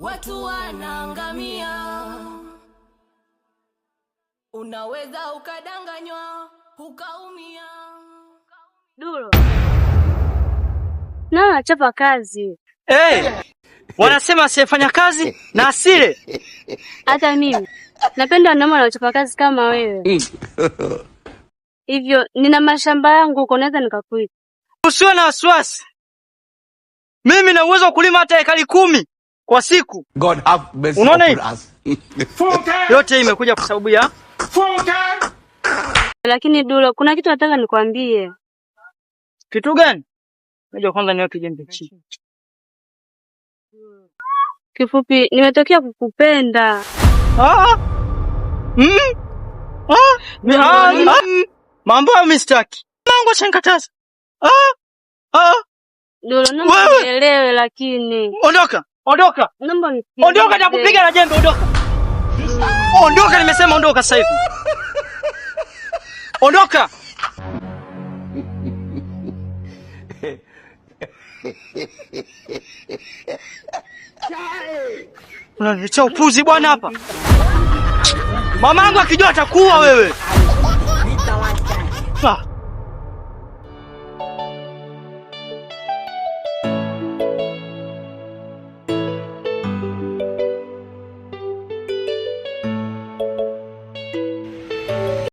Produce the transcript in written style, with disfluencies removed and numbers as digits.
watu wanaangamia. Unaweza ukadanganywa, ukaumia. Dulo. Na chapa kazi. Wanasema asiyefanya kazi na asile. Hata mimi napenda wanaume wanaochapa kazi kama wewe. Hivyo nina mashamba yangu uko, naweza nikakuita. Usiwe na wasiwasi. Mimi na uwezo wa kulima hata ekari 10 kwa siku. God have mercy upon us. Yote hii imekuja kwa sababu ya Lakini Dulo, kuna kitu nataka nikwambie. Kitu gani? Ngoja kwanza niweke jembe chini. Kifupi, nimetokea kukupenda. Mambo ya mistaki. Mangu shankataza. Dulo, naomba unielewe lakini. Ondoka. Naomba unielewe. Ondoka na kupiga na jembe, ondoka. Ondoka, nimesema ondoka sasa hivi. Ondoka. Unaniletea upuzi bwana hapa. Mamangu akijua atakuwa wewe.